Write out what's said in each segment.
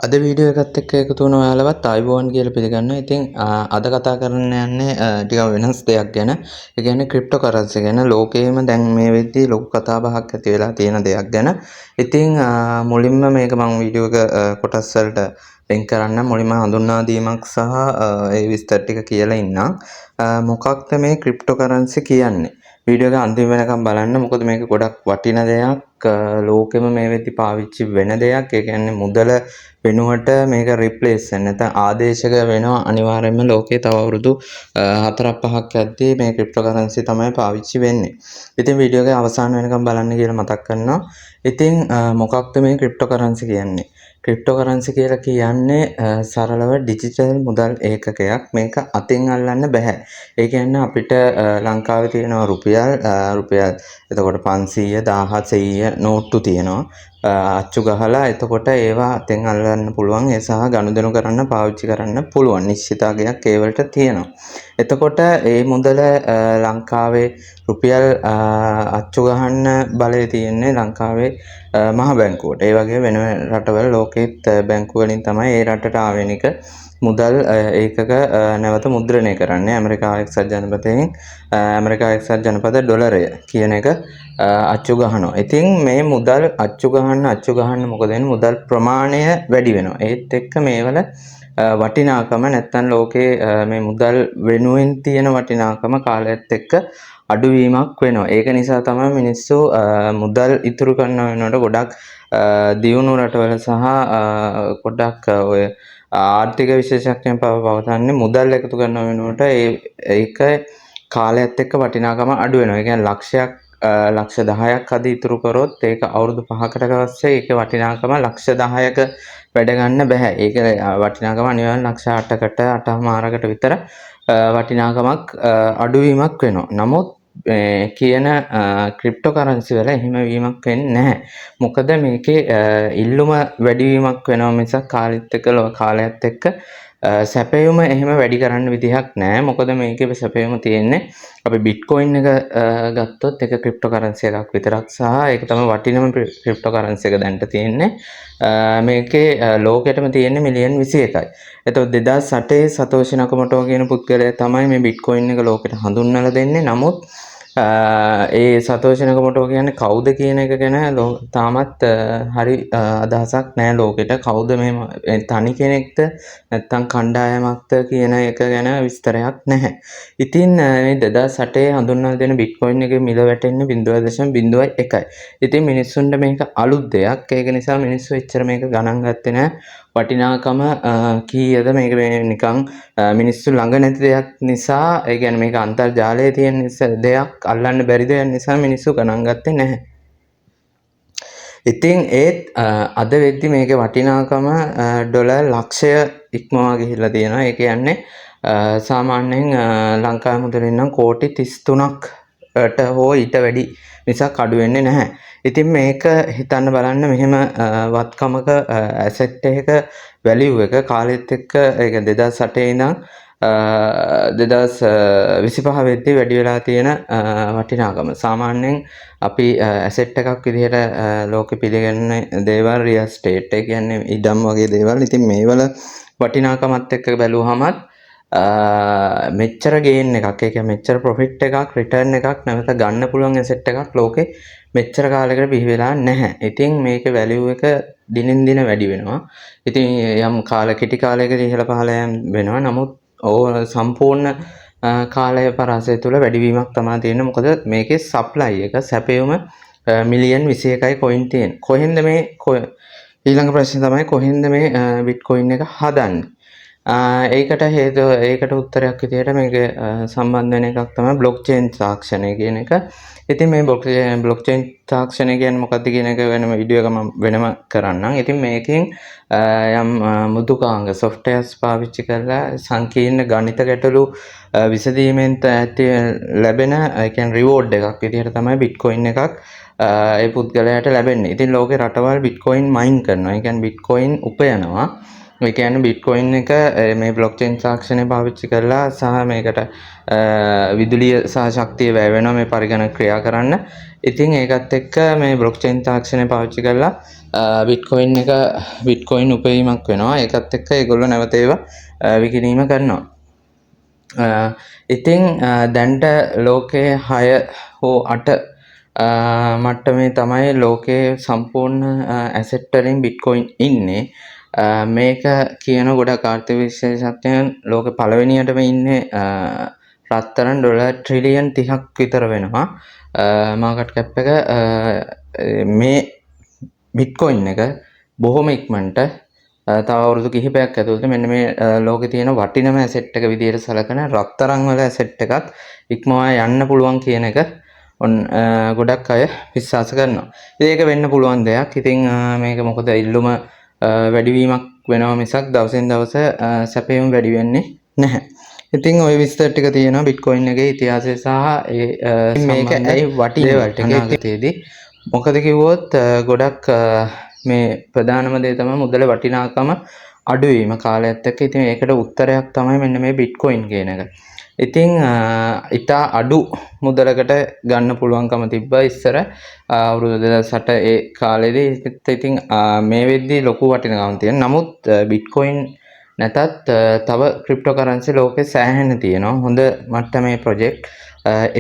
අද වීඩියෝ එකත් එක්ක එකතු වුණ ඔයාලවත් ආයුබෝවන් කියලා පිළිගන්නවා. ඉතින් අද කතා කරන්න යන්නේ ටිකක් වෙනස් දෙයක් ගැන. ඒ කියන්නේ ක්‍රිප්ටෝකරන්සි ගැන. ලෝකයේම දැන් මේ වෙද්දී ලොකු කතා බහක් ඇති වෙලා තියෙන දෙයක් ගැන. ඉතින් මුලින්ම මේක මම වීඩියෝ එක කොටස් වලට වෙන් කරන්න මුලින්ම හඳුන්වා දීමක් සහ ඒ විස්තර ටික කියලා ඉන්නම්. මොකක්ද මේ ක්‍රිප්ටෝකරන්සි කියන්නේ? වීඩියෝ එක අන්තිම වෙනකම් බලන්න. මොකද මේක ගොඩක් වටින දෙයක්. ලෝකෙම මේ වෙද්දි පාවිච්චි වෙන දෙයක්. ඒ කියන්නේ මුදල වෙනුවට මේක රිප්ලේස් වෙන නැත්නම් ආදේශක වෙනවා අනිවාර්යයෙන්ම ලෝකේ තව අවුරුදු 4-5ක් යද්දී මේ ක්‍රිප්ටෝකරන්සි තමයි පාවිච්චි වෙන්නේ. ඉතින් වීඩියෝ එක අවසාන වෙනකම් බලන්න කියලා මතක් කරනවා. ඉතින් මොකක්ද මේ ක්‍රිප්ටෝකරන්සි කියන්නේ? ක්‍රිප්ටෝකරන්සි කියලා කියන්නේ සරලව ඩිජිටල් මුදල් ඒකකයක්. මේක අතින් අල්ලන්න බෑ. ඒ කියන්නේ අපිට ලංකාවේ තියෙනවා රුපියල් එතකොට 500 1000 100 නෝට්ටු තියෙනවා. අච්චු ගහලා එතකොට ඒවා අතෙන් අල්ලන්න පුළුවන්. ඒ සහ ගනුදෙනු කරන්න පාවිච්චි කරන්න පුළුවන්. නිශ්චිත අගයක් ඒ වලට තියෙනවා. එතකොට ඒ මුදල ලංකාවේ රුපියල් අච්චු ගහන්න බලය තියෙන්නේ ලංකාවේ මහ බැංකුවට. ඒ වගේ වෙන රටවල ලෝකෙත් බැංකු වලින් තමයි ඒ රටට ආවෙනික මුදල් ඒකක නැවත මුද්‍රණය කරන්නේ. ඇමරිකා එක්සත් ජනපද ඩොලරය කියන එක අච්චු ගහනවා. ඉතින් මේ මුදල් අච්චු ගහන්න මොකද වෙන්නේ? මුදල් ප්‍රමාණය වැඩි වෙනවා. ඒත් එක්ක මේවල වටිනාකම නැත්තම් ලෝකේ මේ මුදල් වෙනුවෙන් තියෙන වටිනාකම කාලයත් එක්ක අඩුවීමක් වෙනවා. ඒක නිසා තමයි මිනිස්සු මුදල් ඉතුරු කරන වෙනකොට ගොඩක් දියුණු රටවල සහ ගොඩක් ඔය ආර්ථික විශේෂඥයන් පවසන්නේ මුදල් එකතු කරන වෙනුවට ඒක කාලයත් එක්ක වටිනාකම අඩු වෙනවා. ඒ කියන්නේ ලක්ෂ 10ක් අද ඉතුරු කරොත් ඒක අවුරුදු 5කට පස්සේ ඒක වටිනාකම ලක්ෂ 10ක වැඩ ගන්න බෑ. ඒක වටිනාකම අනිවාර්යෙන් ලක්ෂ 8කට 8මාරකට විතර වටිනාකමක් අඩුවීමක් වෙනවා. නමුත් කියන ක්‍රිප්ටෝකරන්සි වල එහෙම වීමක් වෙන්නේ නැහැ. මොකද මේකේ ඉල්ලුම වැඩිවීමක් වෙනවා මිසක් කාලයත් එක්ක සැපයුම එහෙම වැඩි කරන්න විදිහක් නැහැ. මොකද මේකේ සැපයුම තියෙන්නේ අපි බිට්කොයින් එක ගත්තොත් ඒක ක්‍රිප්ටෝකරන්සි එකක් විතරක් සහ ඒක තමයි වටිනම ක්‍රිප්ටෝකරන්සි එක දැන්ට තියෙන්නේ. මේකේ ලෝකෙටම තියෙන්නේ මිලියන් 21යි. එතකොට 2008 සතෝෂි නකමොටෝ කියන පුද්ගලයා තමයි මේ බිට්කොයින් එක ලෝකෙට හඳුන්වලා දෙන්නේ. නමුත් ඒ සතෝෂි නකමොටෝ කියන්නේ කවුද කියන එක ගැන තාමත් හරි අදහසක් නැහැ ලෝකෙට. කවුද මේ තනි කෙනෙක්ද නැත්නම් කණ්ඩායමක්ද කියන එක ගැන විස්තරයක් නැහැ. ඉතින් මේ 2008 හඳුන්වලා දෙන බිට්කොයින් එකේ මිල වැටෙන්නේ 0.01යි. ඉතින් මිනිස්සුන්ට මේක අලුත් දෙයක්. ඒක නිසා මිනිස්සු එච්චර මේක ගණන් ගත්තේ නැහැ. වටිනාකම කීයද මේක නිකන් මිනිස්සු ළඟ නැති දෙයක් නිසා ඒ කියන්නේ මේක අන්තර්ජාලයේ තියෙන දෙයක් අල්ලන්න බැරි දෙයක් නිසා මිනිස්සු ගණන් ගත්තේ නැහැ. ඉතින් ඒත් අද වෙද්දි මේකේ වටිනාකම ඩොලර් ලක්ෂය ඉක්මවා ගිහිල්ලා තියෙනවා. ඒ කියන්නේ සාමාන්‍යයෙන් ලංකාවේ මුදලින් නම් කෝටි 33කට හෝ ඊට වැඩි මිසක් අඩු වෙන්නේ නැහැ. ඉතින් මේක හිතන්න බලන්න මෙහෙම වත්කමක ඇසෙට් එකක වැලියු එක කාලෙත් එක්ක ඒක 2008 ඉඳන් 2025 වෙද්දී වැඩි වෙලා තියෙන වටිනාකම. සාමාන්‍යයෙන් අපි ඇසෙට් එකක් විදිහට ලෝකෙ පිළිගන්න දේවල් රියල් ස්ටේට් ඒ කියන්නේ ඉඩම් වගේ දේවල්. ඉතින් මේවල වටිනාකමත් එක්ක බැලුවහමත් මෙච්චර ගේන් එකක් ඒ කියන්නේ මෙච්චර ප්‍රොෆිට් එකක් රිටර්න් එකක් නැවත ගන්න පුළුවන් ඇසෙට් එකක් ලෝකේ මෙච්චර කාලයකට බිහි වෙලා නැහැ. ඉතින් මේකේ වැලියු එක දිනෙන් දින වැඩි වෙනවා. ඉතින් යම් කෙටි කාලයකදී ඉහළ පහළ වෙනවා. නමුත් සම්පූර්ණ කාලය පරාසය තුළ වැඩිවීමක් තමයි තියෙන්නේ. මොකද මේකේ සප්ලයි එක සැපයුම මිලියන් 21යි කොයින් තියෙන්නේ. කොහෙන්ද මේ ඊළඟ ප්‍රශ්නේ තමයි කොහෙන්ද මේ බිට්කොයින් එක හදන්නේ? ඒකට උත්තරයක් විදිහට මේක සම්බන්ධ වෙන එකක් තමයි බ්ලොක්චේන් තාක්ෂණය කියන එක. ඉතින් මේ බ්ලොක්චේන් තාක්ෂණය කියන්නේ මොකක්ද කියන එක වෙනම වීඩියෝ එකක් මම වෙනම කරන්නම්. ඉතින් මේකෙන් යම් මෘදුකාංග සොෆ්ට්වෙයාර්ස් පාවිච්චි කරලා සංකීර්ණ ගණිත ගැටලු විසඳීමෙන් ලැබෙන ඒ කියන්නේ රිවෝඩ් එකක් විදිහට තමයි බිට්කොයින් එකක් ඒ පුද්ගලයාට ලැබෙන්නේ. ඉතින් ලෝකේ රටවල් බිට්කොයින් මයින් කරනවා. ඒ කියන්නේ බිට්කොයින් උපයනවා. ඒ කියන්නේ බිට්කොයින් එක මේ බ්ලොක්චේන් තාක්ෂණය පාවිච්චි කරලා සහ මේකට විදුලිය සහ ශක්තිය වැය වෙනවා මේ පරිගණක ක්‍රියා කරන්න. ඉතින් ඒකත් එක්ක මේ බ්ලොක්චේන් තාක්ෂණය පාවිච්චි කරලා බිට්කොයින් උපයීමක් වෙනවා. ඒකත් එක්ක ඒගොල්ලෝ නැවත ඒවා විකිණීම කරනවා. ඉතින් දැන්ට ලෝකයේ 6 හෝ 8 මට්ටමේ තමයි ලෝකයේ සම්පූර්ණ ඇසෙට් වලින් බිට්කොයින් ඉන්නේ. මේක කියන ගොඩක් ආර්ථික විශේෂඥයන් ලෝක පළවෙනියටම ඉන්නේ රත්තරන් ඩොලර් ට්‍රිලියන් 30ක් විතර වෙනවා මාකට් කැප් එක. මේ බිට්කොයින් එක බොහොම ඉක්මනට තව අවුරුදු කිහිපයක් ඇතුළත මෙන්න මේ ලෝකේ තියෙන වටිනම ඇසෙට් එක විදිහට සලකන රත්තරන් වල ඇසෙට් එකත් ඉක්මවා යන්න පුළුවන් කියන එක ගොඩක් අය විශ්වාස කරනවා. ඒක වෙන්න පුළුවන් දෙයක්. ඉතින් මේක මොකද ඉල්ලුම වැඩිවීමක් වෙනවා මිසක් දවසින් දවස සැපයුම් වැඩි වෙන්නේ නැහැ. ඉතින් ওই විස්තර ටික තියෙනවා බිට්කොයින් එකේ ඉතිහාසය සහ මේක ඇයි වටින්නේ අනාගතයේදී. මොකද කිව්වොත් ගොඩක් මේ ප්‍රධානම දේ තමයි මුදල වටිනාකම අඩුවීම කාලයත් එක්ක. ඉතින් ඒකට උත්තරයක් තමයි මෙන්න මේ බිට්කොයින් කියන එක. ඉතින් ඉතා අඩු මුදලකට ගන්න පුළුවන්කම තිබ්බා ඉස්සර අවුරුදු 2008 ඒ කාලෙදී. ඉතින් මේ වෙද්දී ලොකු වටිනාකමක් තියෙනවා. නමුත් බිට්කොයින් නැතත් තව ක්‍රිප්ටෝ කරන්සි ලෝකේ සෑහෙන තියෙනවා. හොඳ මට්ටමේ ප්‍රොජෙක්ට්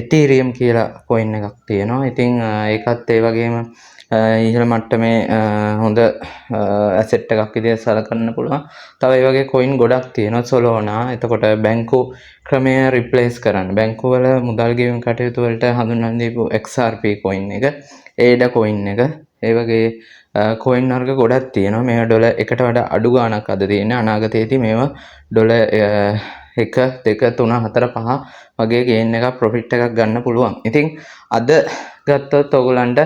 එතීරියම් කියලා කොයින් එකක් තියෙනවා. ඉතින් ඒකත් ඒ වගේම ඉහළ මට්ටමේ හොඳ ඇසෙට් එකක් විදිහට සලකන්න පුළුවන්. තව ඒ වගේ කොයින් ගොඩක් තියෙනවා. සොලෝනා. එතකොට බැංකු ක්‍රමය රිප්ලේස් කරන්න. බැංකු වල මුදල් ගෙවීම් කටයුතු වලට හඳුන්වන දීපු XRP කොයින් එක, ADA කොයින් එක, ඒ වගේ කොයින් වර්ග ගොඩක් තියෙනවා. මේවා ඩොලර් 1ට වඩා අඩු ගාණක් අද තියෙන්නේ. අනාගතයේදී මේවා ඩොලර් 1 2 3 4 5 වගේ ගේන් එකක් ප්‍රොෆිට් එකක් ගන්න පුළුවන්. ඉතින් අද ගත්තොත් ඔයගලන්ට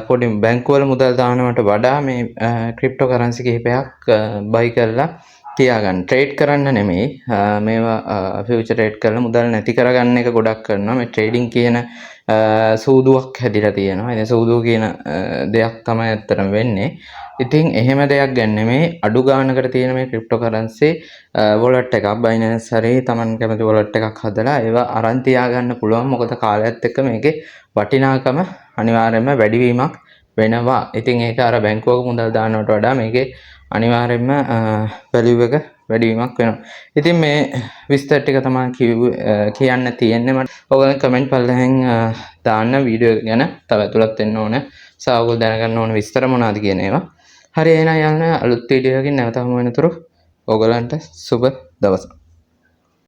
පොඩි බැංකුවල මුදල් දානවට වඩා මේ ක්‍රිප්ටෝ කරන්සි කිහිපයක් බයි කරලා තියාගන්න. ට්‍රේඩ් කරන්න නෙමෙයි. මේවා ෆියුචර් ට්‍රේඩ් කරලා මුදල් නැති කරගන්න එක ගොඩක් කරනවා. මේ ට්‍රේඩින් කියන සූදුවක් හැදිලා තියෙනවා. ඉතින් සූදුව කියන දෙයක් තමයි ඇත්තටම වෙන්නේ. ඉතින් එහෙම දෙයක් ගන්න නෙමෙයි. අඩු ගානකට තියෙන මේ ක්‍රිප්ටෝ කරන්සි වොලට් එකක් බයිනන්ස් හරි Taman කැමති වොලට් එකක් හදලා ඒවා අරන් තියාගන්න පුළුවන්. මොකද කාලයත් එක්ක මේකේ වටිනාකම අනිවාර්යයෙන්ම වැඩිවීමක් වෙනවා. ඉතින් ඒක අර බැංකුවක මුදල් දානවට වඩා මේකේ අනිවාර්යයෙන්ම වැලියු එක වැඩිවීමක් වෙනවා. ඉතින් මේ විස්තර ටික තමයි කියන්න තියෙන්නේ. මට ඔයගොල්ලෝ කමෙන්ට් පල්ලෙන් දාන්න වීඩියෝ ගැන තව ඇතුළත් වෙන්න ඕන. සහ ඔයගොල්ලෝ දැනගන්න ඕන විස්තර මොනවද කියන ඒවා. හරි එහෙනම් යන්න අලුත් වීඩියෝ එකකින් නැවත හමු වෙනතුරු ඔයගොල්ලන්ට සුබ දවසක්.